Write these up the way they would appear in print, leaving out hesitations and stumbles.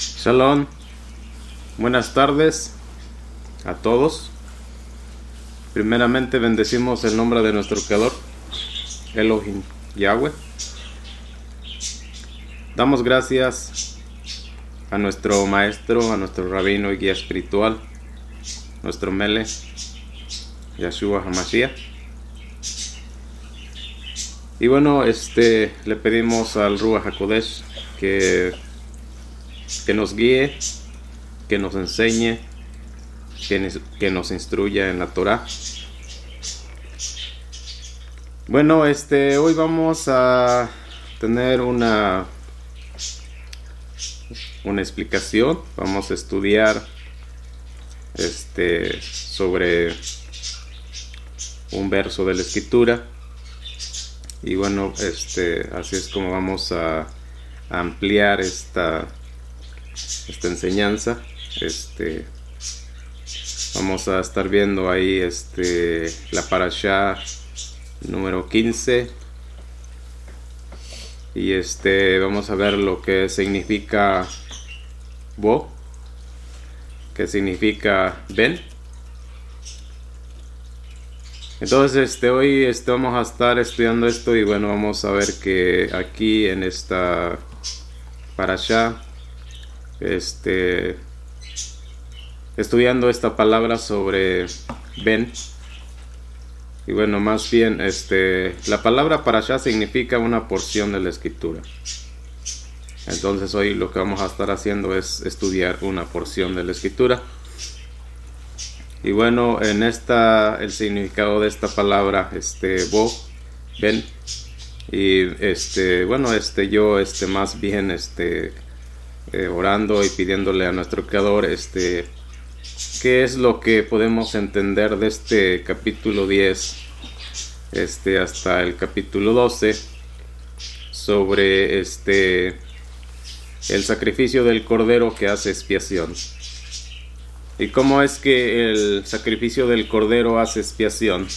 Shalom, buenas tardes a todos. Primeramente bendecimos el nombre de nuestro Creador, Elohim Yahweh. Damos gracias a nuestro maestro, a nuestro rabino y guía espiritual, nuestro Mele, Yeshua HaMashiach. Y bueno, le pedimos al Ruach HaKodesh que nos guíe, que nos enseñe, que nos instruya en la Torah. Bueno, hoy vamos a tener una explicación. Vamos a estudiar sobre un verso de la Escritura. Y bueno, así es como vamos a ampliar esta enseñanza. Vamos a estar viendo ahí la parashá número 15 y vamos a ver lo que significa Bo, que significa ven. Entonces hoy vamos a estar estudiando esto y bueno, vamos a ver que aquí en esta parashá estudiando esta palabra sobre ven. Y bueno, más bien la palabra parashá significa una porción de la Escritura. Entonces hoy lo que vamos a estar haciendo es estudiar una porción de la Escritura. Y bueno, el significado de esta palabra bo, ven. Y bueno, yo más bien orando y pidiéndole a nuestro Creador qué es lo que podemos entender de este capítulo 10 hasta el capítulo 12 sobre el sacrificio del cordero que hace expiación. ¿Y cómo es que el sacrificio del cordero hace expiación?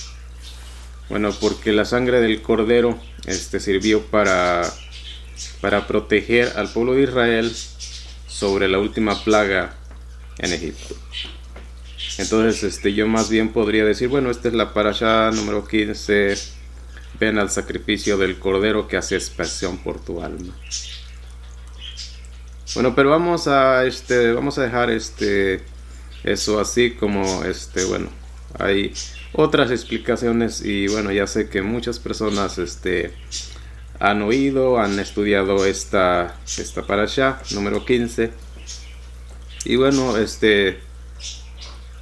Bueno, porque la sangre del cordero sirvió para proteger al pueblo de Israel sobre la última plaga en Egipto. Entonces yo más bien podría decir, bueno, esta es la parashá número 15, ven al sacrificio del cordero que hace expiación por tu alma. Bueno, pero vamos a dejar eso así como bueno, hay otras explicaciones y bueno, ya sé que muchas personas han oído, han estudiado esta parashá número 15 y bueno,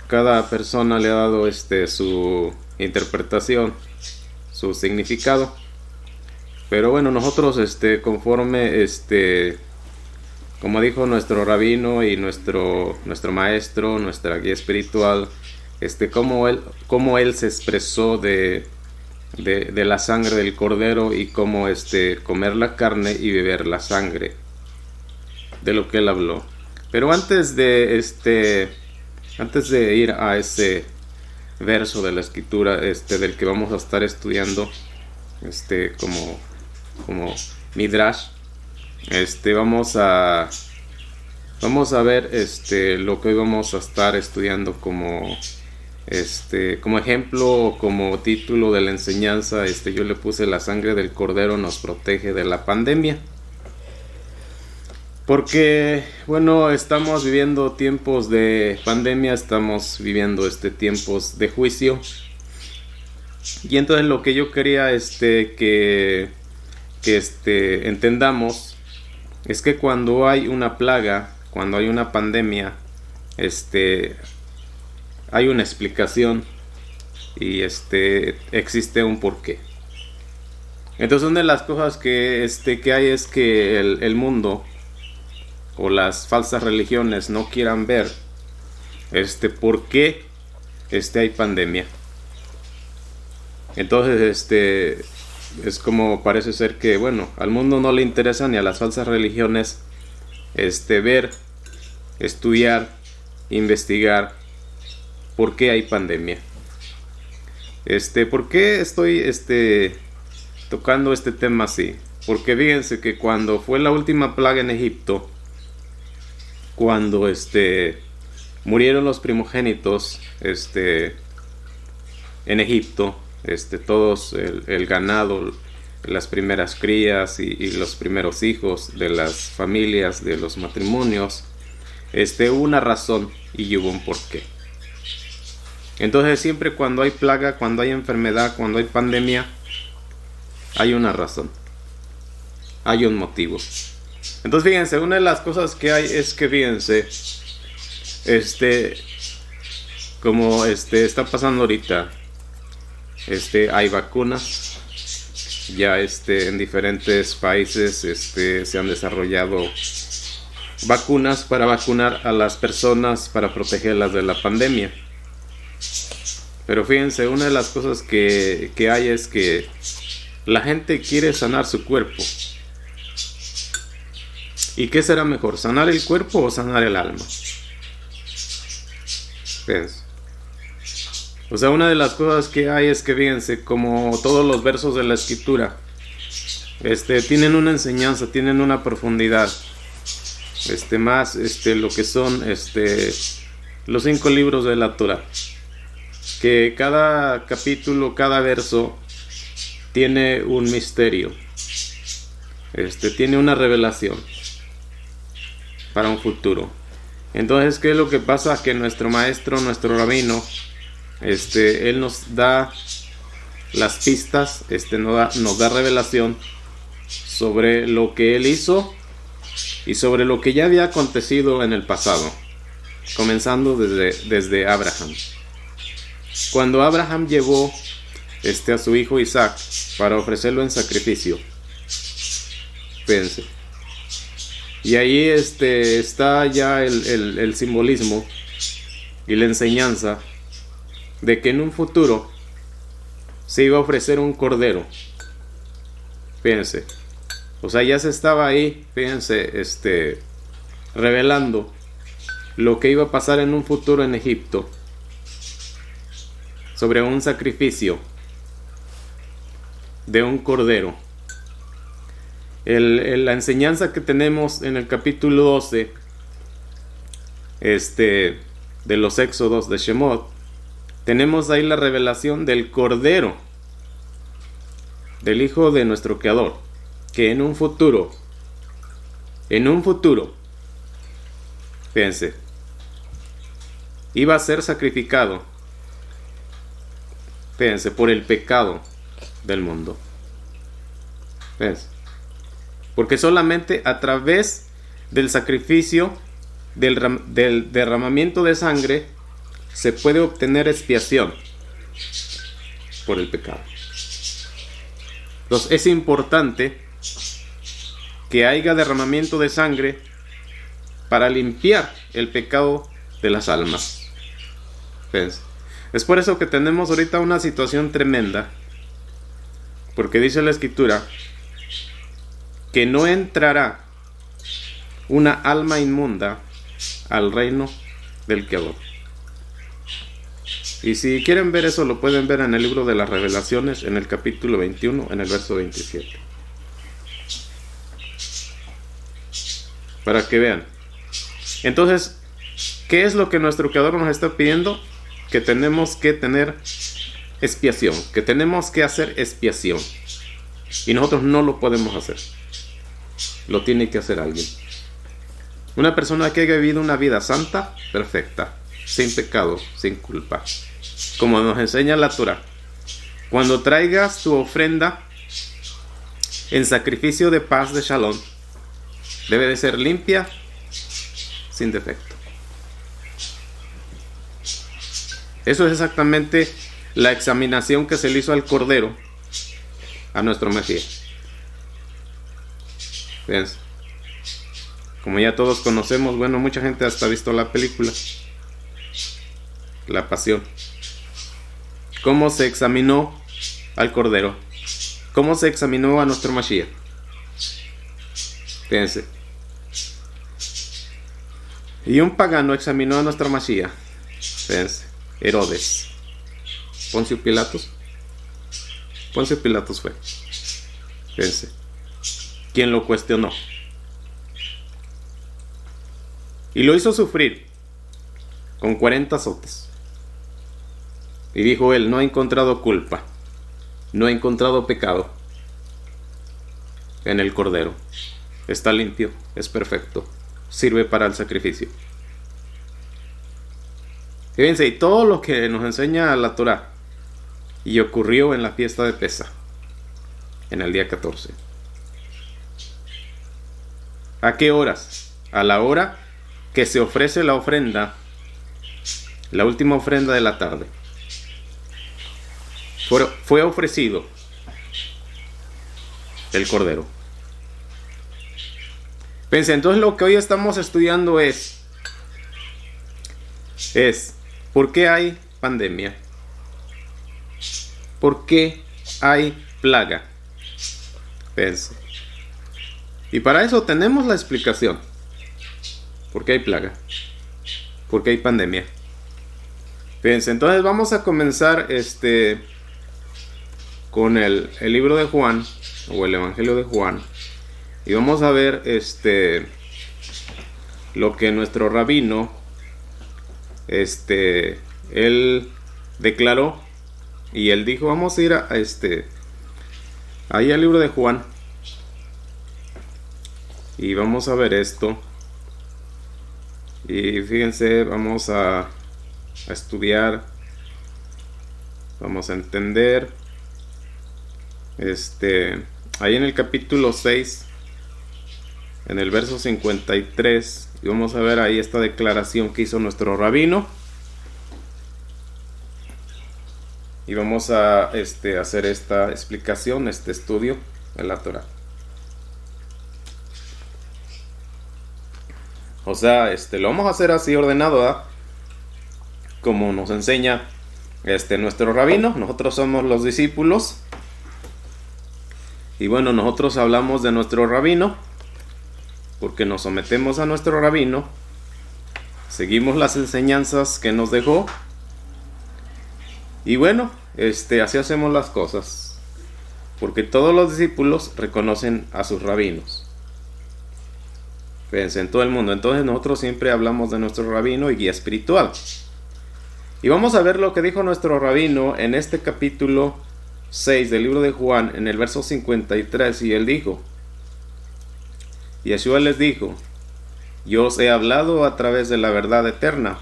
cada persona le ha dado su interpretación, su significado. Pero bueno, nosotros conforme como dijo nuestro rabino y nuestro maestro, nuestra guía espiritual, cómo él se expresó de la sangre del cordero y cómo comer la carne y beber la sangre, de lo que él habló. Pero antes de ir a ese verso de la Escritura del que vamos a estar estudiando como Midrash, vamos a ver lo que hoy vamos a estar estudiando como ejemplo o como título de la enseñanza. Yo le puse: la sangre del cordero nos protege de la pandemia. Porque bueno, estamos viviendo tiempos de pandemia, estamos viviendo tiempos de juicio. Y entonces lo que yo quería que entendamos es que cuando hay una plaga, cuando hay una pandemia, hay una explicación y existe un porqué. Entonces una de las cosas que hay es que el mundo o las falsas religiones no quieran ver por qué hay pandemia. Entonces es como parece ser que bueno, al mundo no le interesa ni a las falsas religiones ver, estudiar, investigar por qué hay pandemia. ¿Por qué estoy tocando este tema así? Porque fíjense que cuando fue la última plaga en Egipto, cuando murieron los primogénitos en Egipto, todos el ganado, las primeras crías y los primeros hijos de las familias, de los matrimonios, hubo una razón y hubo un porqué. Entonces siempre cuando hay plaga, cuando hay enfermedad, cuando hay pandemia, hay una razón, hay un motivo. Entonces fíjense, una de las cosas que hay es que fíjense, como está pasando ahorita, hay vacunas, ya en diferentes países se han desarrollado vacunas para vacunar a las personas para protegerlas de la pandemia. Pero fíjense, una de las cosas que hay es que la gente quiere sanar su cuerpo. ¿Y qué será mejor? ¿Sanar el cuerpo o sanar el alma? Fíjense. O sea, una de las cosas que hay es que fíjense, como todos los versos de la escritura, tienen una enseñanza, tienen una profundidad, más lo que son los 5 libros de la Torah, que cada capítulo, cada verso tiene un misterio, tiene una revelación para un futuro. Entonces, ¿qué es lo que pasa? Que nuestro maestro, nuestro rabino, él nos da las pistas, nos da revelación sobre lo que él hizo y sobre lo que ya había acontecido en el pasado, comenzando desde Abraham. Cuando Abraham llevó a su hijo Isaac para ofrecerlo en sacrificio, fíjense, y ahí está ya el simbolismo y la enseñanza de que en un futuro se iba a ofrecer un cordero. Fíjense, o sea, ya se estaba ahí, fíjense, revelando lo que iba a pasar en un futuro en Egipto, sobre un sacrificio de un cordero. La enseñanza que tenemos en el capítulo 12 de los Éxodos de Shemot, tenemos ahí la revelación del cordero, del hijo de nuestro creador, que en un futuro, fíjense, iba a ser sacrificado, fíjense, por el pecado del mundo. Fíjense. Porque solamente a través del sacrificio, del derramamiento de sangre, se puede obtener expiación por el pecado. Entonces es importante que haya derramamiento de sangre para limpiar el pecado de las almas. Fíjense. Es por eso que tenemos ahorita una situación tremenda, porque dice la escritura que no entrará una alma inmunda al reino del Creador. Y si quieren ver eso, lo pueden ver en el libro de las Revelaciones, en el capítulo 21, en el verso 27. Para que vean. Entonces, ¿qué es lo que nuestro Creador nos está pidiendo? Que tenemos que tener expiación, que tenemos que hacer expiación. Y nosotros no lo podemos hacer. Lo tiene que hacer alguien. Una persona que haya vivido una vida santa, perfecta, sin pecado, sin culpa. Como nos enseña la Torah. Cuando traigas tu ofrenda en sacrificio de paz de Shalom, debe de ser limpia, sin defecto. Eso es exactamente la examinación que se le hizo al Cordero, a nuestro Mesías. Fíjense. Como ya todos conocemos, bueno, mucha gente hasta ha visto la película, La Pasión. Cómo se examinó al Cordero, cómo se examinó a nuestro Mashiach. Fíjense. Y un pagano examinó a nuestro Mashiach. Fíjense. Herodes. Poncio Pilatos. Poncio Pilatos fue. Fíjense. ¿Quién lo cuestionó? y lo hizo sufrir con 40 azotes. Y dijo él: no ha encontrado culpa, no ha encontrado pecado en el cordero. Está limpio, es perfecto, sirve para el sacrificio. Fíjense, y todo lo que nos enseña la Torá, y ocurrió en la fiesta de Pesaj, en el día 14. ¿A qué horas? A la hora que se ofrece la ofrenda, la última ofrenda de la tarde. Fue ofrecido el cordero. Fíjense, entonces lo que hoy estamos estudiando es ¿por qué hay pandemia? ¿Por qué hay plaga? Fíjense. Y para eso tenemos la explicación. ¿Por qué hay plaga? ¿Por qué hay pandemia? Fíjense, entonces vamos a comenzar con el libro de Juan, o el Evangelio de Juan. Y vamos a ver lo que nuestro rabino él declaró, y él dijo: vamos a ir ahí al libro de Juan, y vamos a ver esto. Y fíjense, vamos a estudiar, vamos a entender ahí en el capítulo 6, en el verso 53, y vamos a ver ahí esta declaración que hizo nuestro rabino, y vamos a hacer esta explicación, este estudio de la Torá. O sea, lo vamos a hacer así ordenado, ¿verdad? Como nos enseña nuestro rabino. Nosotros somos los discípulos, y bueno, nosotros hablamos de nuestro rabino porque nos sometemos a nuestro rabino, seguimos las enseñanzas que nos dejó, y bueno, así hacemos las cosas, porque todos los discípulos reconocen a sus rabinos. Fíjense, en todo el mundo. Entonces nosotros siempre hablamos de nuestro rabino y guía espiritual. Y vamos a ver lo que dijo nuestro rabino en este capítulo 6 del libro de Juan, en el verso 53, y él dijo: Yeshua les dijo: yo os he hablado a través de la verdad eterna.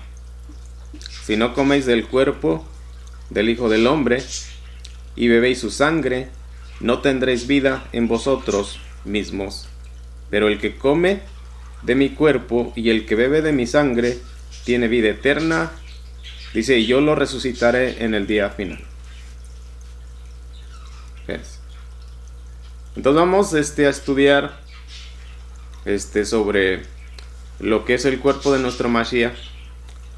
Si no coméis del cuerpo del Hijo del Hombre y bebéis su sangre, no tendréis vida en vosotros mismos. Pero el que come de mi cuerpo y el que bebe de mi sangre tiene vida eterna, dice, y yo lo resucitaré en el día final. Entonces vamos a estudiar sobre lo que es el cuerpo de nuestro Mashiach,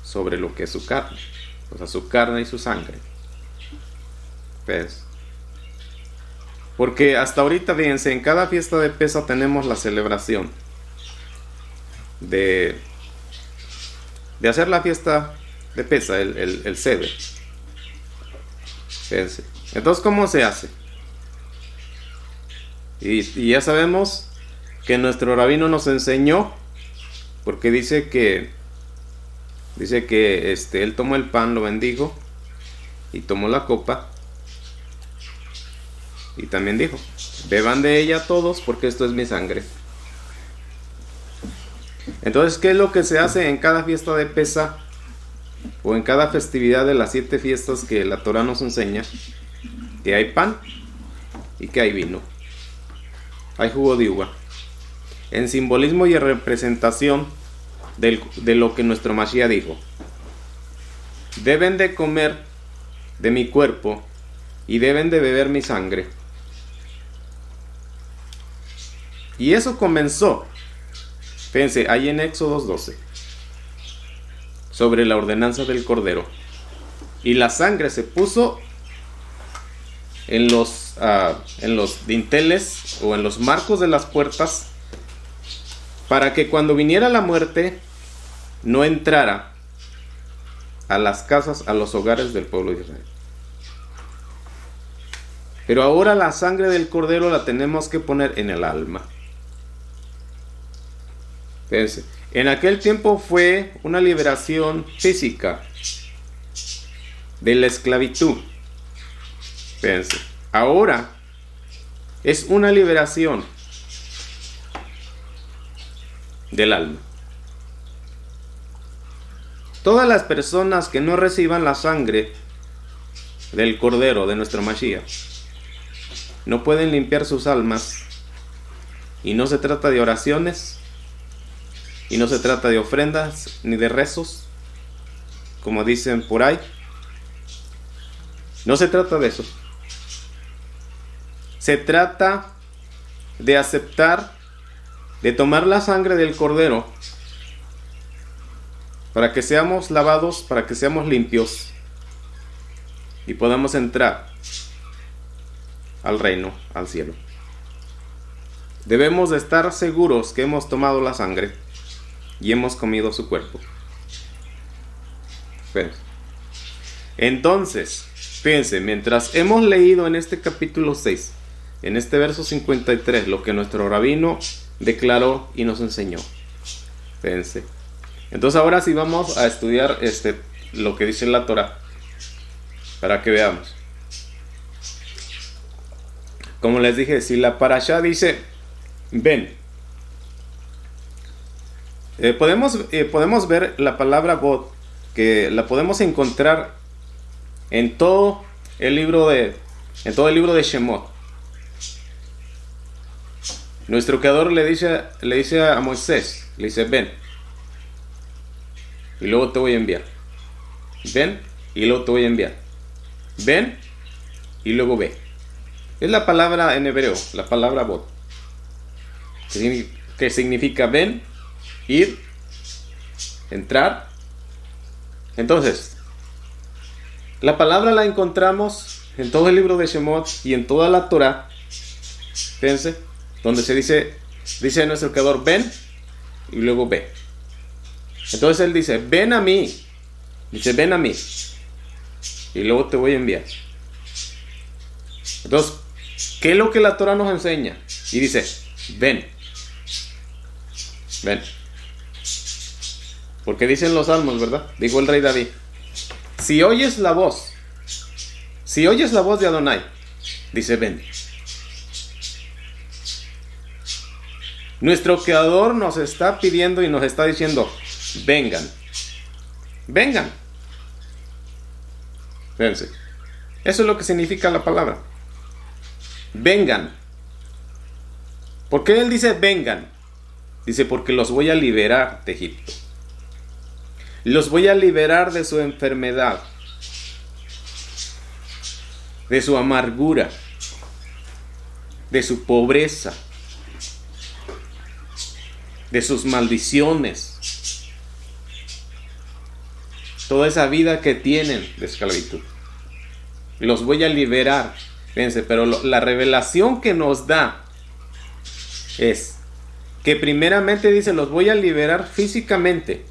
sobre lo que es su carne, o sea, su carne y su sangre. ¿Ves? Porque hasta ahorita, fíjense, en cada fiesta de Pesaj tenemos la celebración de hacer la fiesta de Pesaj, el Seder. Fíjense. Entonces, ¿cómo se hace? Y ya sabemos que nuestro rabino nos enseñó, porque dice que él tomó el pan, lo bendijo, y tomó la copa, y también dijo: beban de ella todos, porque esto es mi sangre. Entonces, ¿qué es lo que se hace en cada fiesta de Pesaj, o en cada festividad de las 7 fiestas que la Torah nos enseña? Que hay pan y que hay vino, hay jugo de uva, en simbolismo y en representación de lo que nuestro Mashiach dijo: deben de comer de mi cuerpo y deben de beber mi sangre. Y eso comenzó, fíjense, ahí en Éxodo 12, sobre la ordenanza del cordero, y la sangre se puso en los dinteles o en los marcos de las puertas, para que cuando viniera la muerte no entrara a las casas, a los hogares del pueblo de Israel. Pero ahora la sangre del cordero la tenemos que poner en el alma. Fíjense, en aquel tiempo fue una liberación física de la esclavitud. Fíjense, ahora es una liberación del alma. Todas las personas que no reciban la sangre del Cordero, de nuestro Mashiach, no pueden limpiar sus almas. Y no se trata de oraciones, y no se trata de ofrendas, ni de rezos, como dicen por ahí. No se trata de eso. Se trata de aceptar, de tomar la sangre del Cordero, para que seamos lavados, para que seamos limpios, y podamos entrar al reino, al cielo. Debemos de estar seguros que hemos tomado la sangre y hemos comido su cuerpo. Entonces, fíjense, mientras hemos leído en este capítulo 6, en este verso 53, lo que nuestro rabino declaró y nos enseñó. Fíjense. Entonces ahora sí vamos a estudiar lo que dice la Torah, para que veamos. Como les dije, si la parashá dice ven, podemos ver la palabra bod, que la podemos encontrar en todo el libro de Shemot. Nuestro creador le dice a Moisés, le dice ven, y luego te voy a enviar. Ven, y luego te voy a enviar. Ven, y luego ve. Es la palabra en hebreo, la palabra bod, que significa ven, ir, entrar. Entonces, la palabra la encontramos en todo el libro de Shemot y en toda la Torah. Fíjense, donde se dice nuestro creador ven, y luego ve. Entonces él dice ven a mí, y luego te voy a enviar. Entonces, ¿qué es lo que la Torah nos enseña? Y dice ven. Porque dicen los salmos, ¿verdad? Dijo el rey David, si oyes la voz de Adonai, dice ven. Nuestro creador nos está pidiendo y nos está diciendo vengan. Fíjense, eso es lo que significa la palabra vengan. ¿Por qué él dice vengan? Dice porque los voy a liberar de Egipto, los voy a liberar de su enfermedad, de su amargura, de su pobreza, de sus maldiciones, toda esa vida que tienen de esclavitud. Los voy a liberar. Fíjense, pero la revelación que nos da es que primeramente dice los voy a liberar físicamente.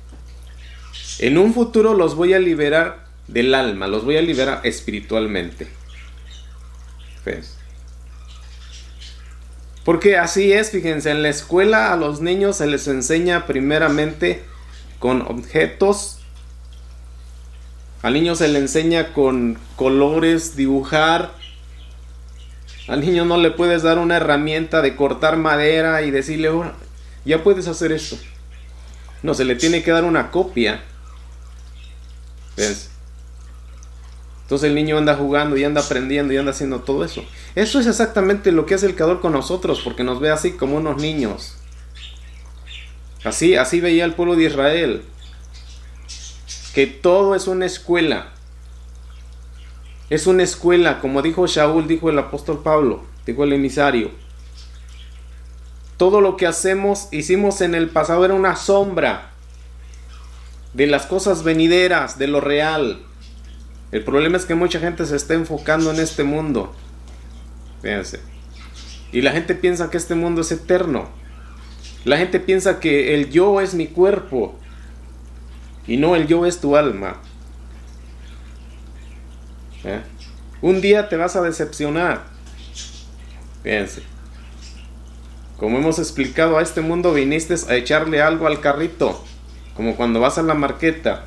En un futuro los voy a liberar del alma, los voy a liberar espiritualmente. Fíjense. Porque así es, fíjense, en la escuela a los niños se les enseña primeramente con objetos. Al niño se le enseña con colores, dibujar. Al niño no le puedes dar una herramienta de cortar madera y decirle, oh, ya puedes hacer esto. No, se le tiene que dar una copia. ¿Ves? Entonces el niño anda jugando y anda aprendiendo y anda haciendo todo eso. Eso es exactamente lo que hace el Creador con nosotros, porque nos ve así como unos niños. Así veía el pueblo de Israel. Que todo es una escuela. Es una escuela, como dijo Shaul, dijo el apóstol Pablo, dijo el emisario. Todo lo que hicimos en el pasado era una sombra de las cosas venideras, de lo real. El problema es que mucha gente se está enfocando en este mundo. Fíjense. Y la gente piensa que este mundo es eterno. La gente piensa que el yo es mi cuerpo. Y no, el yo es tu alma. Un día te vas a decepcionar. Fíjense. Como hemos explicado, a este mundo viniste a echarle algo al carrito, como cuando vas a la marqueta.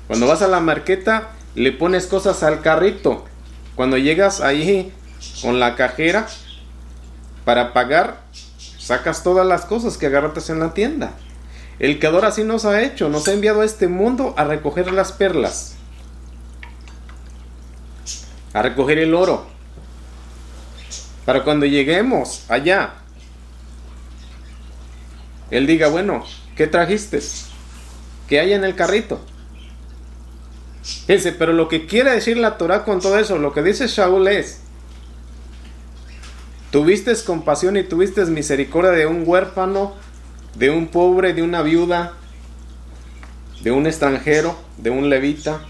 Cuando vas a la marqueta, le pones cosas al carrito. Cuando llegas ahí con la cajera para pagar, sacas todas las cosas que agarraste en la tienda. El Creador así nos ha hecho, nos ha enviado a este mundo a recoger las perlas, a recoger el oro, para cuando lleguemos allá, Él diga, bueno, ¿qué trajiste? ¿Qué hay en el carrito? Fíjense, pero lo que quiere decir la Torah con todo eso, lo que dice Shaul es: tuviste compasión y tuviste misericordia de un huérfano, de un pobre, de una viuda, de un extranjero, de un levita.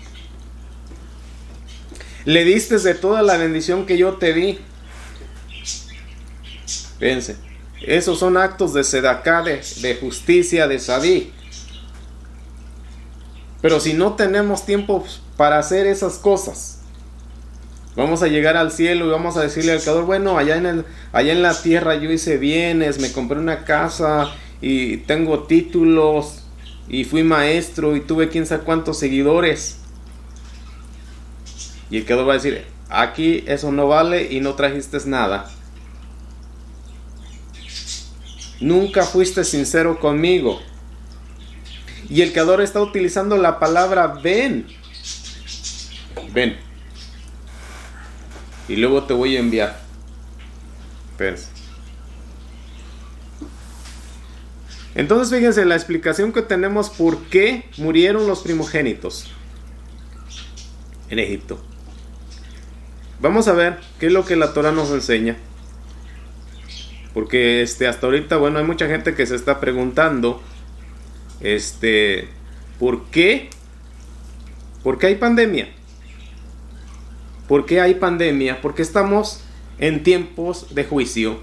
Le diste de toda la bendición que yo te di. Fíjense, esos son actos de sedaká, de justicia, de sadí. Pero si no tenemos tiempo para hacer esas cosas, vamos a llegar al cielo y vamos a decirle al Creador, bueno, allá en la tierra yo hice bienes, me compré una casa y tengo títulos y fui maestro y tuve quién sabe cuántos seguidores. Y el Creador va a decir, aquí eso no vale y no trajiste nada. Nunca fuiste sincero conmigo. Y el Creador está utilizando la palabra ven. Ven. Y luego te voy a enviar. Fíjense. Entonces fíjense la explicación que tenemos por qué murieron los primogénitos en Egipto. Vamos a ver qué es lo que la Torah nos enseña. Porque hasta ahorita, bueno, hay mucha gente que se está preguntando ¿por qué? ¿Por qué hay pandemia? ¿Por qué hay pandemia? Porque estamos en tiempos de juicio.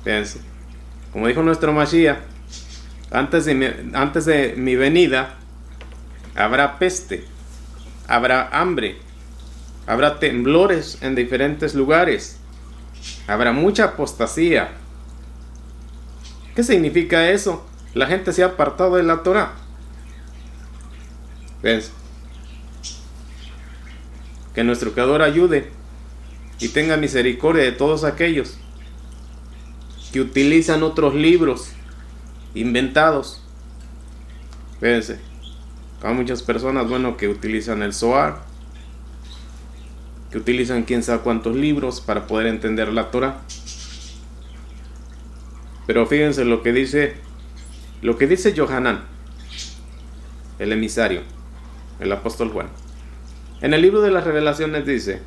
Fíjense, como dijo nuestro Mashiach, antes de mi venida habrá peste, habrá hambre, habrá temblores en diferentes lugares, habrá mucha apostasía. ¿Qué significa eso? La gente se ha apartado de la Torah. Fíjense. Que nuestro Creador ayude y tenga misericordia de todos aquellos que utilizan otros libros inventados. Fíjense, hay muchas personas, bueno, que utilizan el Zohar, que utilizan quién sabe cuántos libros para poder entender la Torah. Pero fíjense lo que dice Yohanan, el emisario, el apóstol Juan. En el libro de las Revelaciones dice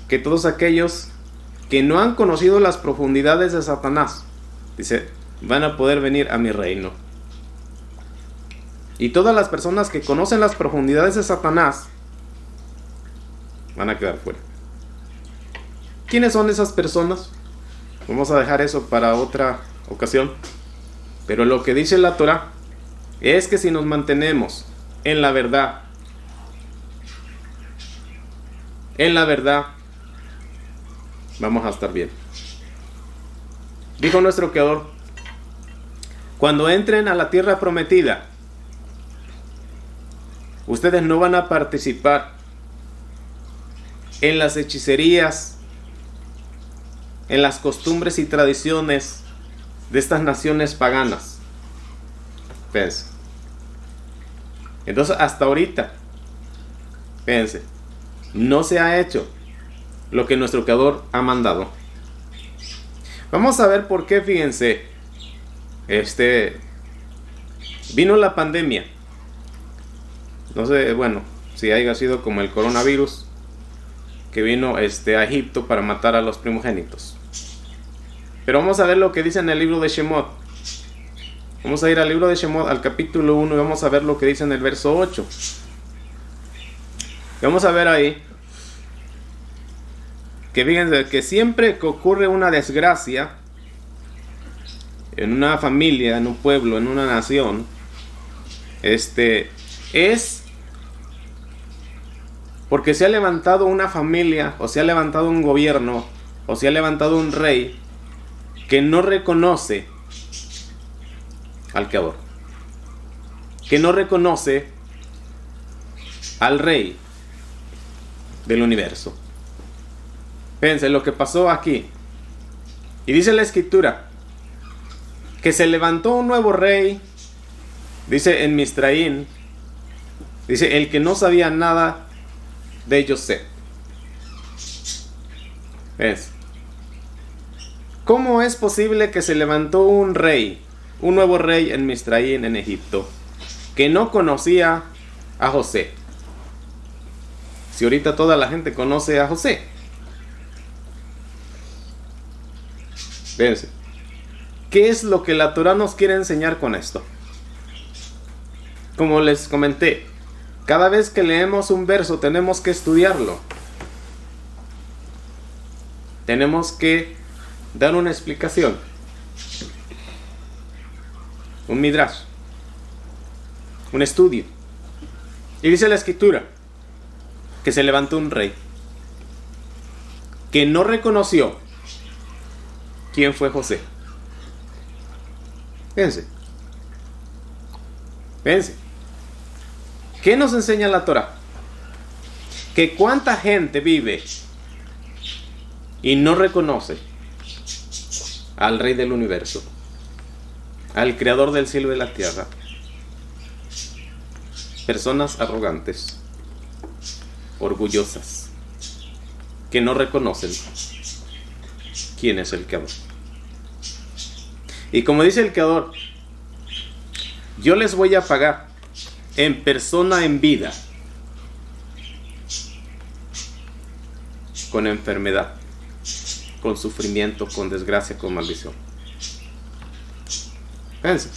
que todos aquellos que no han conocido las profundidades de Satanás, dice, van a poder venir a mi reino. Y todas las personas que conocen las profundidades de Satanás van a quedar fuera. ¿Quiénes son esas personas? Vamos a dejar eso para otra ocasión. Pero lo que dice la Torah es que si nos mantenemos en la verdad, vamos a estar bien. Dijo nuestro Creador, cuando entren a la tierra prometida, ustedes no van a participar en las hechicerías, en las costumbres y tradiciones de estas naciones paganas. Fíjense. Entonces hasta ahorita, fíjense, no se ha hecho lo que nuestro Creador ha mandado. Vamos a ver por qué, fíjense, vino la pandemia. No sé, bueno, si haya sido como el coronavirus que vino a Egipto para matar a los primogénitos. Pero vamos a ver lo que dice en el libro de Shemot. Vamos a ir al libro de Shemot, al capítulo 1, y vamos a ver lo que dice en el verso 8. Y vamos a ver ahí que fíjense que siempre que ocurre una desgracia en una familia, en un pueblo, en una nación, es porque se ha levantado una familia, o se ha levantado un gobierno, o se ha levantado un rey que no reconoce al Creador, que no reconoce al Rey del universo. Fíjense lo que pasó aquí. Y dice la Escritura que se levantó un nuevo rey, dice en Misraín, dice el que no sabía nada de José. ¿Ves? ¿Cómo es posible que se levantó un rey, un nuevo rey en Misraín, en Egipto, que no conocía a José? Si ahorita toda la gente conoce a José. Fíjense. ¿Qué es lo que la Torá nos quiere enseñar con esto? Como les comenté, cada vez que leemos un verso tenemos que estudiarlo. Tenemos que dar una explicación. Un midrash. Un estudio. Y dice la Escritura que se levantó un rey que no reconoció quién fue José. Fíjense. Fíjense. ¿Qué nos enseña la Torá? Que cuánta gente vive y no reconoce al Rey del universo, al Creador del cielo y la tierra. Personas arrogantes, orgullosas, que no reconocen quién es el Creador. Y como dice el Creador, yo les voy a pagar en persona, en vida, con enfermedad, con sufrimiento, con desgracia, con maldición. Fíjense.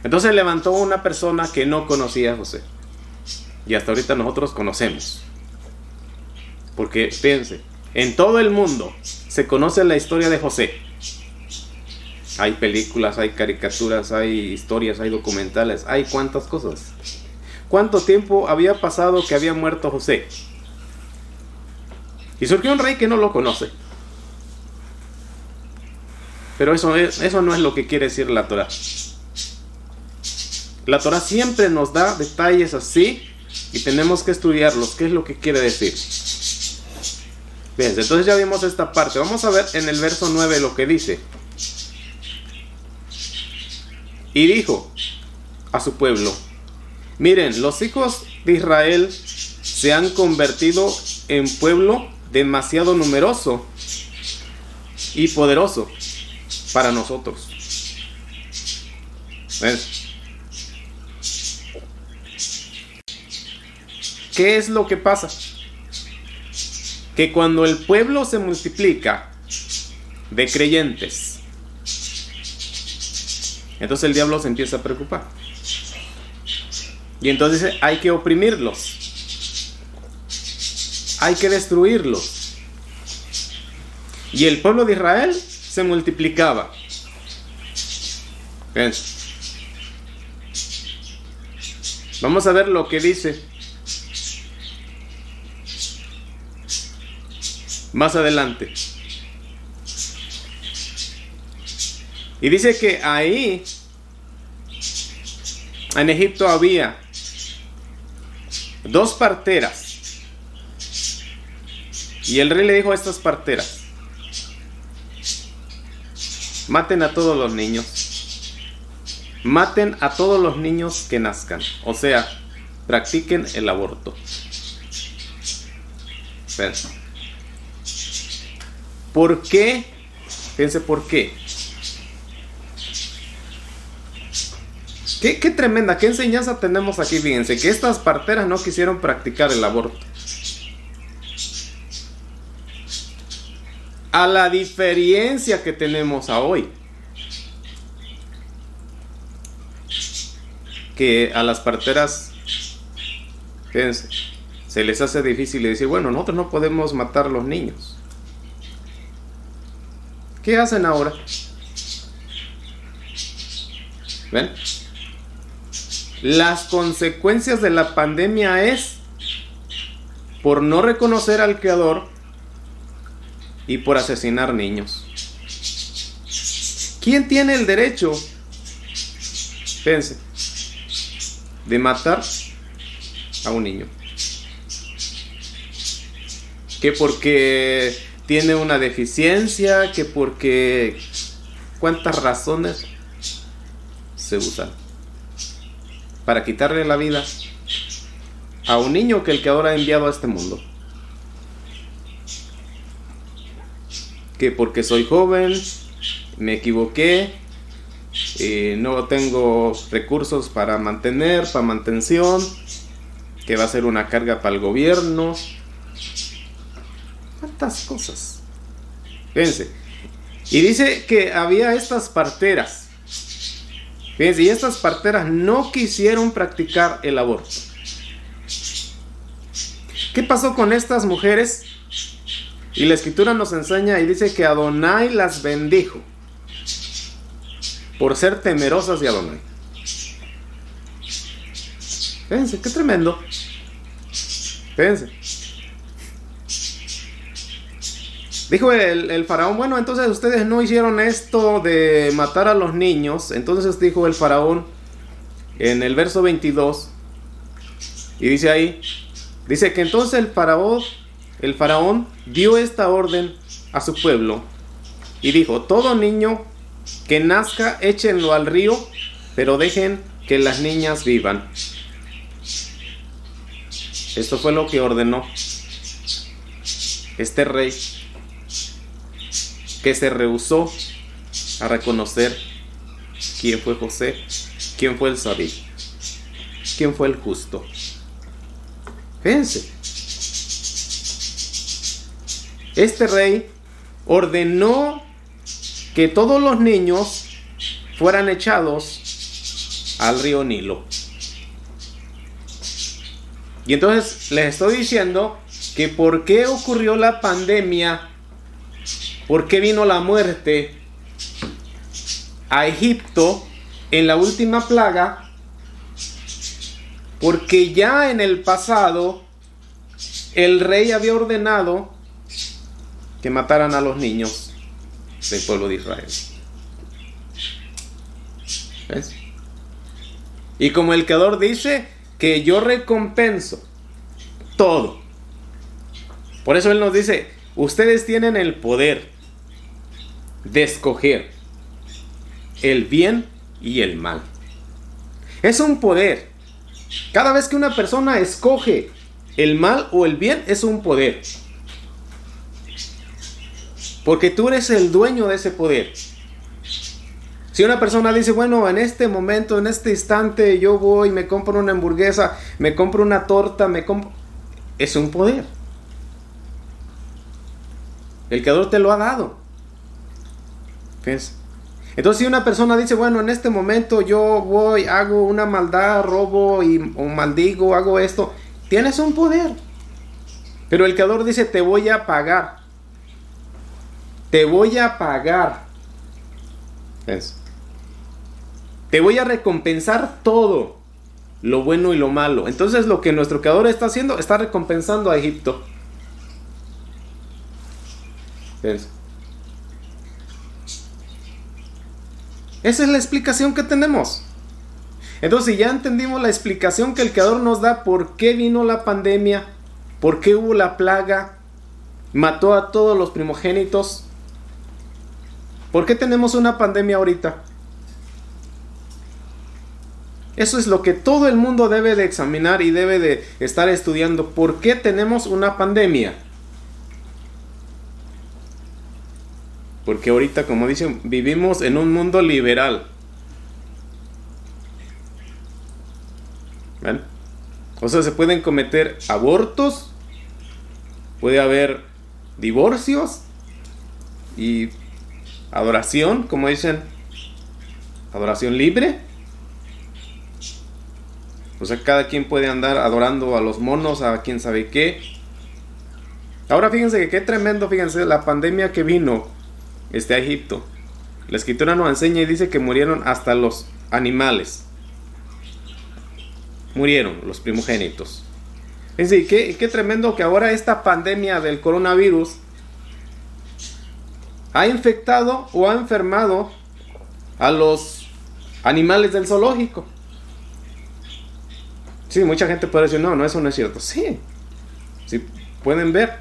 Entonces levantó una persona que no conocía a José. Y hasta ahorita nosotros conocemos. Porque fíjense, en todo el mundo se conoce la historia de José. Hay películas, hay caricaturas, hay historias, hay documentales, hay cuántas cosas. ¿Cuánto tiempo había pasado que había muerto José? Y surgió un rey que no lo conoce. Pero eso no es lo que quiere decir la Torá. La Torá siempre nos da detalles así y tenemos que estudiarlos. ¿Qué es lo que quiere decir? Fíjense, entonces ya vimos esta parte. Vamos a ver en el verso 9 lo que dice. Y dijo a su pueblo: miren, los hijos de Israel se han convertido en pueblo demasiado numeroso y poderoso para nosotros. ¿Ven? ¿Qué es lo que pasa? Que cuando el pueblo se multiplica de creyentes, entonces el diablo se empieza a preocupar. Y entonces dice, hay que oprimirlos. Hay que destruirlos. Y el pueblo de Israel se multiplicaba. Bien. Vamos a ver lo que dice más adelante. Y dice que ahí en Egipto había 2 parteras. Y el rey le dijo a estas parteras: maten a todos los niños. Maten a todos los niños que nazcan. O sea, practiquen el aborto. Ven. ¿Por qué? Fíjense por qué. Qué tremenda, qué enseñanza tenemos aquí. Fíjense que estas parteras no quisieron practicar el aborto. A la diferencia que tenemos a hoy, que a las parteras, fíjense, se les hace difícil decir, bueno, nosotros no podemos matar a los niños. ¿Qué hacen ahora? ¿Ven? Las consecuencias de la pandemia es por no reconocer al Creador. y por asesinar niños. ¿Quién tiene el derecho, fíjense, de matar a un niño? Que porque tiene una deficiencia, que porque... ¿Cuántas razones se usan para quitarle la vida a un niño que el Creador ha enviado a este mundo? Que porque soy joven, me equivoqué, no tengo recursos para mantención, que va a ser una carga para el gobierno. ¿Cuántas cosas? Fíjense. Y dice que había estas parteras. Fíjense, y estas parteras no quisieron practicar el aborto. ¿Qué pasó con estas mujeres? Y la escritura nos enseña y dice que Adonai las bendijo por ser temerosas de Adonai. Fíjense, qué tremendo. Fíjense. Dijo el faraón, bueno, entonces ustedes no hicieron esto de matar a los niños. Entonces dijo el faraón en el verso 22, y dice ahí, dice que entonces el faraón dio esta orden a su pueblo y dijo, todo niño que nazca échenlo al río, pero dejen que las niñas vivan. Esto fue lo que ordenó este rey, que se rehusó a reconocer quién fue José, quién fue el sabio, quién fue el justo. Fíjense, este rey ordenó que todos los niños fueran echados al río Nilo. Y entonces les estoy diciendo que por qué ocurrió la pandemia. ¿Por qué vino la muerte a Egipto en la última plaga? Porque ya en el pasado el rey había ordenado que mataran a los niños del pueblo de Israel. ¿Ves? Y como el Creador dice que yo recompenso todo. Por eso Él nos dice, ustedes tienen el poder de escoger el bien y el mal. Es un poder. Cada vez que una persona escoge el mal o el bien, es un poder. Porque tú eres el dueño de ese poder. Si una persona dice, bueno, en este momento, en este instante, yo voy, me compro una hamburguesa, me compro una torta, es un poder. El Creador te lo ha dado. ¿Ves? Entonces si una persona dice, bueno, en este momento yo voy, hago una maldad, robo o maldigo, hago esto, tienes un poder. Pero el Creador dice, te voy a pagar. Te voy a pagar. ¿Ves? Te voy a recompensar todo, lo bueno y lo malo. Entonces lo que nuestro Creador está haciendo, está recompensando a Egipto. ¿Ves? Esa es la explicación que tenemos. Entonces, ya entendimos la explicación que el Creador nos da por qué vino la pandemia, por qué hubo la plaga, mató a todos los primogénitos. ¿Por qué tenemos una pandemia ahorita? Eso es lo que todo el mundo debe de examinar y debe de estar estudiando. ¿Por qué tenemos una pandemia? Porque ahorita, como dicen, vivimos en un mundo liberal. ¿Ven? O sea, se pueden cometer abortos, puede haber divorcios y adoración, como dicen, adoración libre. O sea, cada quien puede andar adorando a los monos, a quién sabe qué. Ahora fíjense que qué tremendo, fíjense, la pandemia que vino a Egipto. La escritura nos enseña y dice que murieron hasta los animales. Murieron los primogénitos. Fíjense, qué tremendo que ahora esta pandemia del coronavirus ha infectado o ha enfermado a los animales del zoológico. Sí, mucha gente puede decir, no, eso no es cierto. Sí, sí pueden ver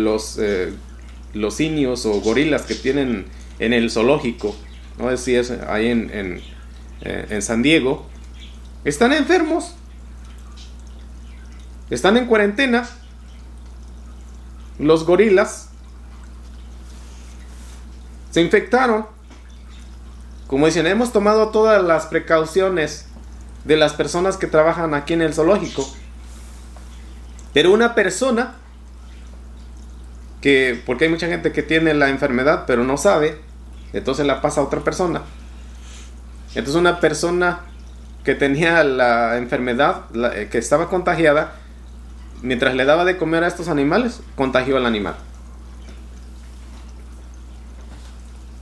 los simios o gorilas que tienen en el zoológico, no sé si es ahí en San Diego, están enfermos, están en cuarentena. Los gorilas se infectaron. Como dicen, hemos tomado todas las precauciones de las personas que trabajan aquí en el zoológico, pero una persona porque hay mucha gente que tiene la enfermedad pero no sabe, entonces la pasa a otra persona. Entonces una persona que tenía la enfermedad, que estaba contagiada, mientras le daba de comer a estos animales, contagió al animal.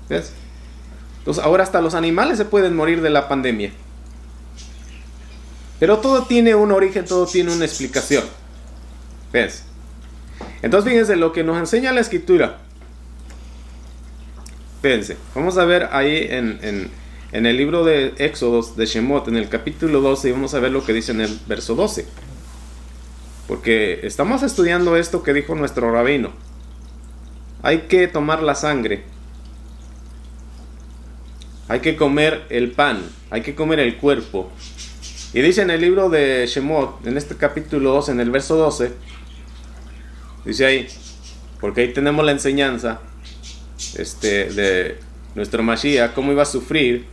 ¿Ves? Entonces ahora hasta los animales se pueden morir de la pandemia. Pero todo tiene un origen, todo tiene una explicación. ¿Ves? Entonces fíjense lo que nos enseña la escritura. Fíjense, vamos a ver ahí en el libro de Éxodos, de Shemot, en el capítulo 12, y vamos a ver lo que dice en el verso 12. Porque estamos estudiando esto que dijo nuestro rabino. Hay que tomar la sangre, hay que comer el pan, hay que comer el cuerpo. Y dice en el libro de Shemot, en este capítulo 12, en el verso 12, dice ahí, porque ahí tenemos la enseñanza de nuestro Mashiach, cómo iba a sufrir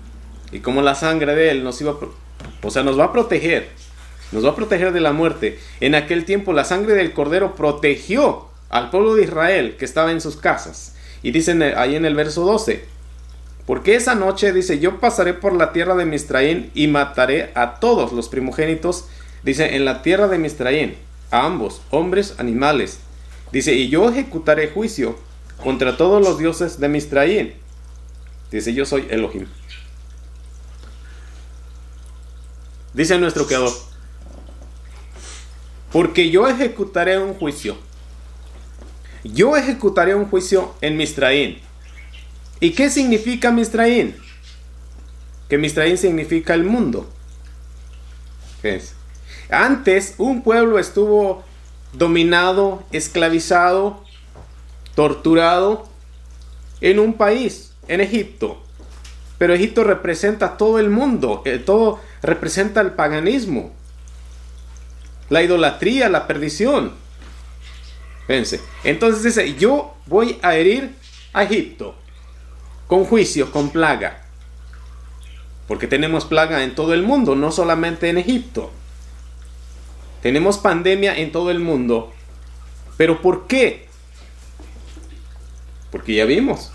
y cómo la sangre de él nos va a proteger, nos va a proteger de la muerte. En aquel tiempo la sangre del cordero protegió al pueblo de Israel que estaba en sus casas. Y dicen ahí en el verso 12, porque esa noche, dice, yo pasaré por la tierra de Misraín y mataré a todos los primogénitos, dice, en la tierra de Misraín, a ambos, hombres, animales. Dice, y yo ejecutaré juicio contra todos los dioses de Misraín. Dice, yo soy Elohim. Dice nuestro Creador, porque yo ejecutaré un juicio. Yo ejecutaré un juicio en Misraín. ¿Y qué significa Misraín? Que Misraín significa el mundo. ¿Qué es? Antes un pueblo estuvo dominado, esclavizado, torturado en un país, en Egipto. Pero Egipto representa todo el mundo, todo representa el paganismo, la idolatría, la perdición. Fíjense. Entonces dice, yo voy a herir a Egipto con juicio, con plaga. Porque tenemos plaga en todo el mundo, no solamente en Egipto. Tenemos pandemia en todo el mundo. ¿Pero por qué? Porque ya vimos.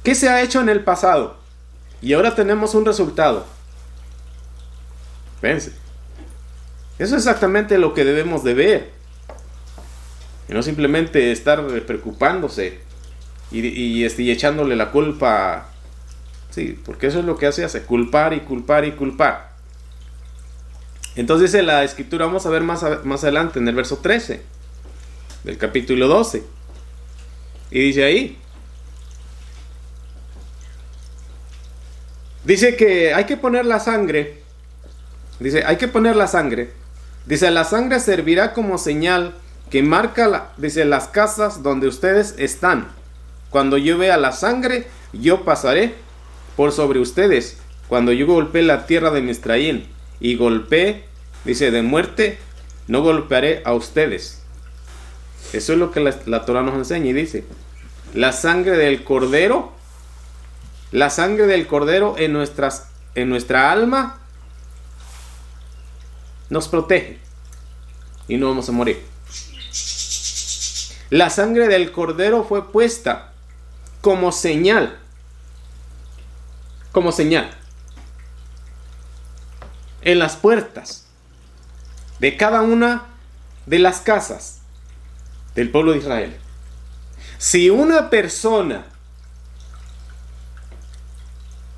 ¿Qué se ha hecho en el pasado? Y ahora tenemos un resultado. Fíjense. Eso es exactamente lo que debemos de ver. Y no simplemente estar preocupándose y echándole la culpa. Sí, porque eso es lo que hace culpar y culpar y culpar. Entonces dice la escritura, vamos a ver más adelante en el verso 13 del capítulo 12. Y dice ahí, dice que hay que poner la sangre. Dice, hay que poner la sangre. Dice, la sangre servirá como señal que marca, dice, las casas donde ustedes están. Cuando yo vea la sangre, yo pasaré por sobre ustedes. Cuando yo golpeé la tierra de Misraín y golpeé, dice, de muerte, no golpearé a ustedes. Eso es lo que la Torah nos enseña y dice, la sangre del cordero en nuestra alma nos protege y no vamos a morir. La sangre del cordero fue puesta como señal en las puertas de cada una de las casas del pueblo de Israel. Si una persona,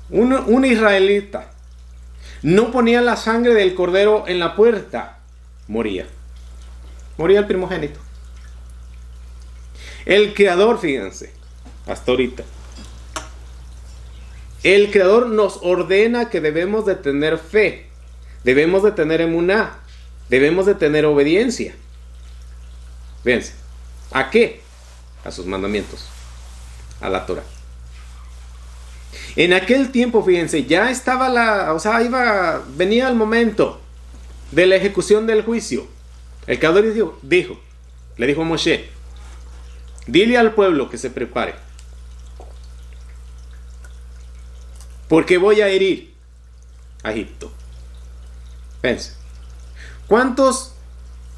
un israelita, no ponía la sangre del cordero en la puerta, moría el primogénito. El Creador, fíjense, hasta ahorita. El Creador nos ordena que debemos de tener fe, debemos de tener emuná, debemos de tener obediencia. Fíjense, ¿a qué? A sus mandamientos, a la Torah. En aquel tiempo, fíjense, ya estaba venía el momento de la ejecución del juicio. El Creador le dijo a Moshe, dile al pueblo que se prepare, porque voy a herir a Egipto. Pense. ¿Cuántos?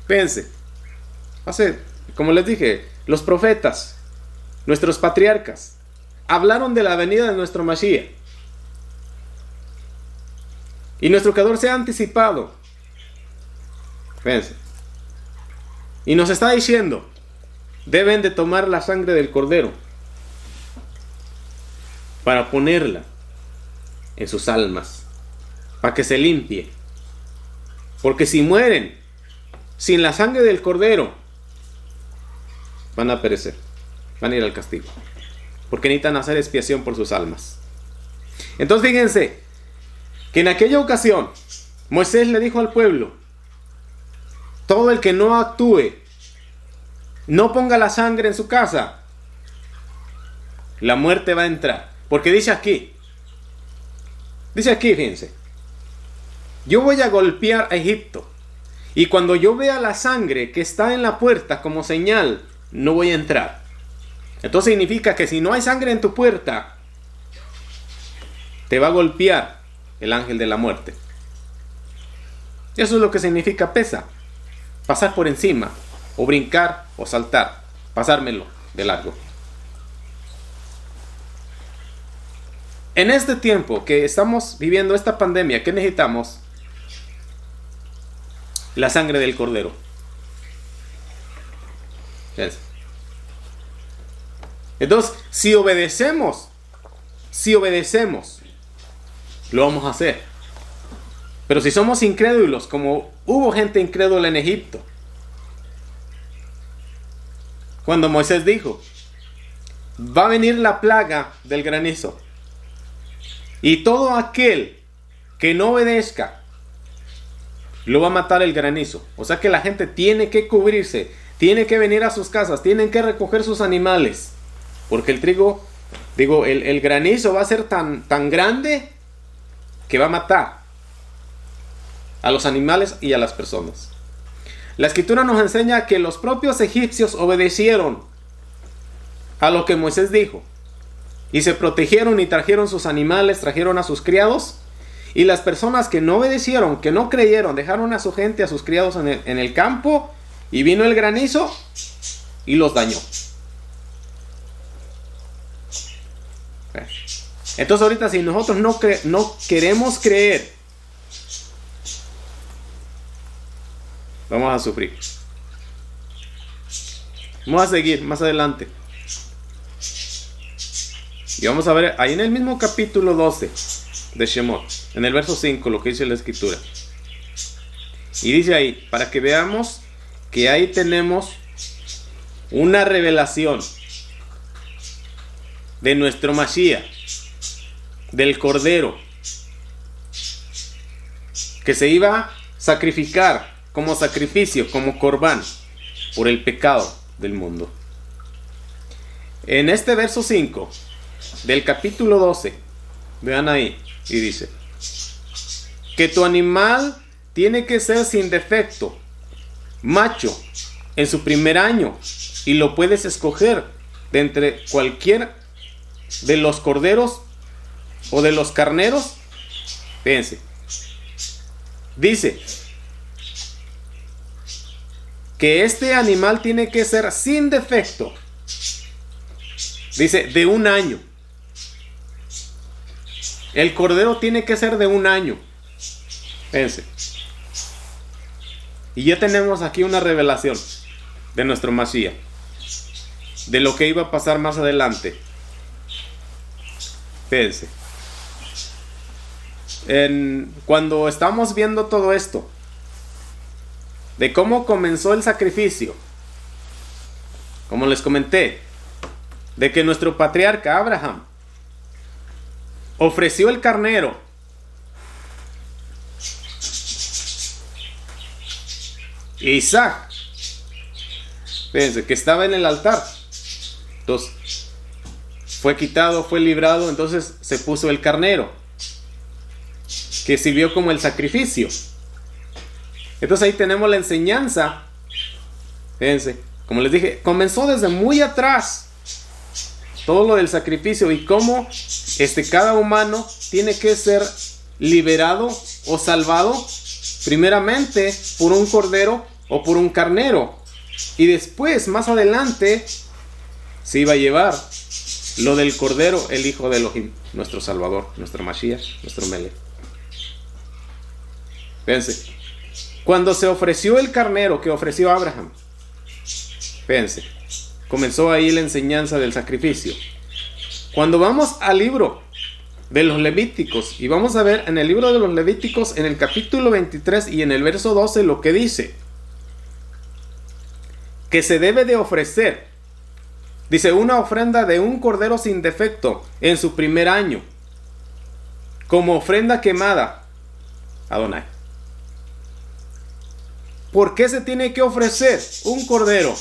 Pense. Como les dije, los profetas, nuestros patriarcas, hablaron de la venida de nuestro Mashiach. Y nuestro Creador se ha anticipado. Pense. Y nos está diciendo, deben de tomar la sangre del cordero para ponerla en sus almas, para que se limpie. Porque si mueren sin la sangre del cordero, van a perecer, van a ir al castigo, porque necesitan hacer expiación por sus almas. Entonces fíjense que en aquella ocasión Moisés le dijo al pueblo, todo el que no actúe, no ponga la sangre en su casa, la muerte va a entrar. Porque dice aquí, fíjense, yo voy a golpear a Egipto, y cuando yo vea la sangre que está en la puerta como señal, no voy a entrar. Entonces significa que si no hay sangre en tu puerta, te va a golpear el ángel de la muerte. Eso es lo que significa pesa, pasar por encima, o brincar, o saltar, pasármelo de largo. En este tiempo que estamos viviendo esta pandemia, ¿qué necesitamos? La sangre del cordero. Entonces, si obedecemos, lo vamos a hacer. Pero si somos incrédulos, como hubo gente incrédula en Egipto, cuando Moisés dijo, va a venir la plaga del granizo, y todo aquel que no obedezca, lo va a matar el granizo. O sea que la gente tiene que cubrirse, tiene que venir a sus casas, tienen que recoger sus animales, porque el granizo va a ser tan grande que va a matar a los animales y a las personas. La escritura nos enseña que los propios egipcios obedecieron a lo que Moisés dijo, y se protegieron y trajeron sus animales, trajeron a sus criados. Y las personas que no obedecieron, que no creyeron, dejaron a su gente, a sus criados en el campo, y vino el granizo y los dañó. Entonces ahorita, si nosotros no queremos creer, vamos a sufrir. Vamos a seguir más adelante. Y vamos a ver ahí en el mismo capítulo 12 de Shemot, en el verso 5, lo que dice la escritura. Y dice ahí, para que veamos que ahí tenemos una revelación de nuestro Mashiach, del Cordero, que se iba a sacrificar como sacrificio, como corbán, por el pecado del mundo. En este verso 5 del capítulo 12, vean ahí, y dice que tu animal tiene que ser sin defecto, macho, en su primer año, y lo puedes escoger de entre cualquier de los corderos o de los carneros. Fíjense, dice que este animal tiene que ser sin defecto, dice de un año. El cordero tiene que ser de un año. Fíjense. Y ya tenemos aquí una revelación de nuestro Mashiach, de lo que iba a pasar más adelante. Fíjense. Cuando estamos viendo todo esto, de cómo comenzó el sacrificio, como les comenté, de que nuestro patriarca Abraham ofreció el carnero e Isaac, fíjense, que estaba en el altar. Entonces fue quitado, fue librado, entonces se puso el carnero, que sirvió como el sacrificio. Entonces ahí tenemos la enseñanza. Fíjense, como les dije, comenzó desde muy atrás todo lo del sacrificio y cómo cada humano tiene que ser liberado o salvado primeramente por un cordero o por un carnero, y después, más adelante, se iba a llevar lo del cordero, el hijo de Elohim, nuestro Salvador, nuestro Mashiach, nuestro Melech. Fíjense, cuando se ofreció el carnero que ofreció Abraham, fíjense, comenzó ahí la enseñanza del sacrificio. Cuando vamos al libro de los Levíticos, y vamos a ver en el libro de los Levíticos, en el capítulo 23 y en el verso 12, lo que dice, que se debe de ofrecer, dice, una ofrenda de un cordero sin defecto en su primer año, como ofrenda quemada a Adonai. ¿Por qué se tiene que ofrecer un cordero?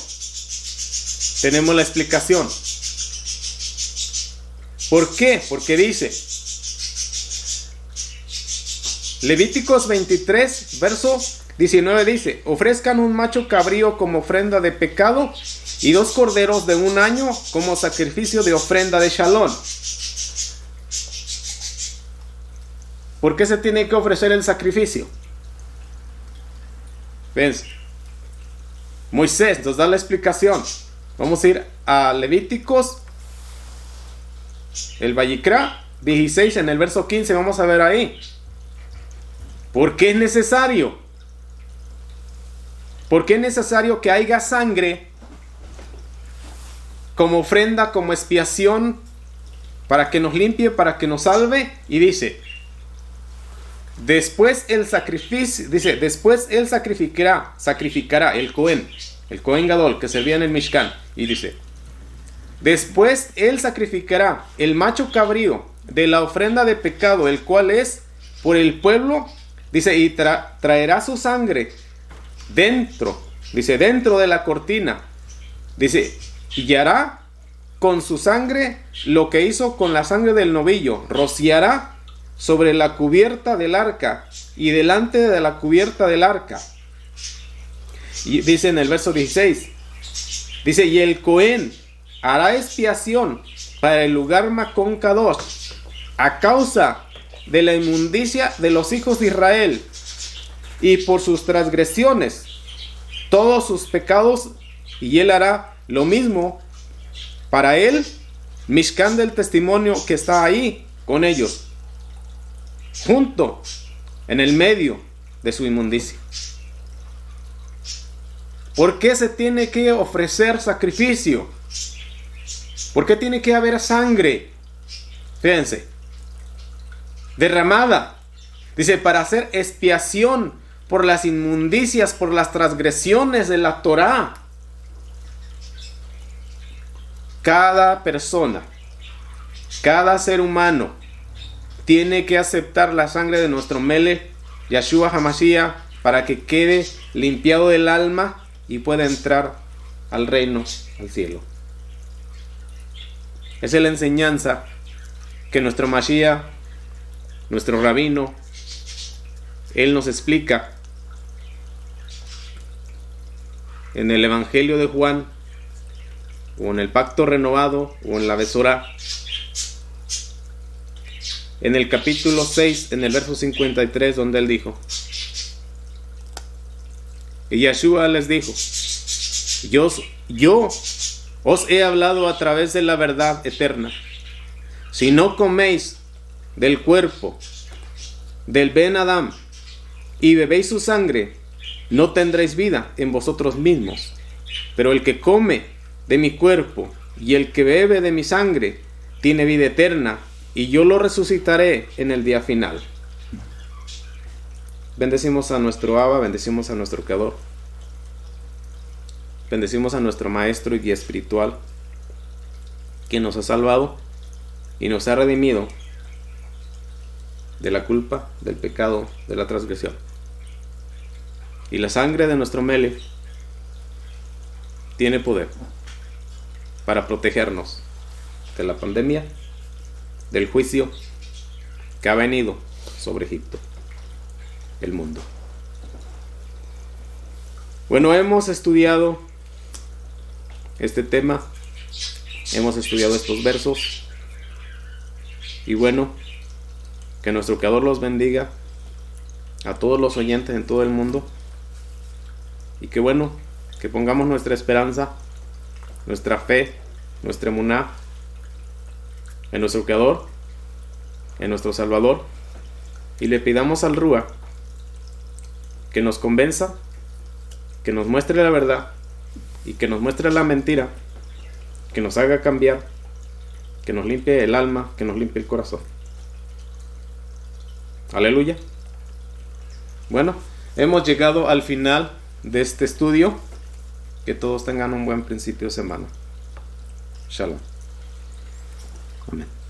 Tenemos la explicación. ¿Por qué? Porque dice, Levíticos 23, verso 19 dice, ofrezcan un macho cabrío como ofrenda de pecado y 2 corderos de un año como sacrificio de ofrenda de shalom. ¿Por qué se tiene que ofrecer el sacrificio? ¿Ven? Moisés nos da la explicación. Vamos a ir a Levíticos, el Vayikra 16, en el verso 15, vamos a ver ahí. ¿Por qué es necesario? ¿Por qué es necesario que haya sangre como ofrenda, como expiación, para que nos limpie, para que nos salve? Y dice, después el sacrificio, dice, después él sacrificará el Cohen Gadol, que servía en el Mishkan. Y dice, después él sacrificará el macho cabrío de la ofrenda de pecado, el cual es por el pueblo, dice, y traerá su sangre dentro de la cortina, dice, y hará con su sangre lo que hizo con la sangre del novillo, rociará sobre la cubierta del arca y delante de la cubierta del arca. Y dice en el verso 16, dice, y el Cohen hará expiación para el lugar Makon Kadosh a causa de la inmundicia de los hijos de Israel y por sus transgresiones, todos sus pecados, y él hará lo mismo para él, Mishkan del testimonio que está ahí con ellos, junto, en el medio de su inmundicia. ¿Por qué se tiene que ofrecer sacrificio? ¿Por qué tiene que haber sangre? Fíjense, derramada, dice, para hacer expiación por las inmundicias, por las transgresiones de la Torá. Cada persona, cada ser humano tiene que aceptar la sangre de nuestro Melech, Yeshua HaMashiach, para que quede limpiado del alma y pueda entrar al reino, al cielo. Esa es la enseñanza que nuestro Mashiach, nuestro rabino, él nos explica en el Evangelio de Juan, o en el Pacto Renovado, o en la Besorá, en el capítulo 6, en el verso 53, donde él dijo, y Yeshua les dijo, yo os he hablado a través de la verdad eterna. Si no coméis del cuerpo del Ben Adam y bebéis su sangre, no tendréis vida en vosotros mismos. Pero el que come de mi cuerpo y el que bebe de mi sangre tiene vida eterna, y yo lo resucitaré en el día final. Bendecimos a nuestro Abba, bendecimos a nuestro Creador. Bendecimos a nuestro Maestro y Guía espiritual, que nos ha salvado y nos ha redimido de la culpa, del pecado, de la transgresión. Y la sangre de nuestro Mele tiene poder para protegernos de la pandemia, del juicio que ha venido sobre Egipto, el mundo. Bueno, hemos estudiado este tema, hemos estudiado estos versos, y bueno, que nuestro Creador los bendiga a todos los oyentes en todo el mundo, y que bueno, que pongamos nuestra esperanza, nuestra fe, nuestra emuná en nuestro Creador, en nuestro Salvador, y le pidamos al Rúa que nos convenza, que nos muestre la verdad y que nos muestre la mentira, que nos haga cambiar, que nos limpie el alma, que nos limpie el corazón. Aleluya. Bueno, hemos llegado al final de este estudio. Que todos tengan un buen principio de semana. Shalom. Amén.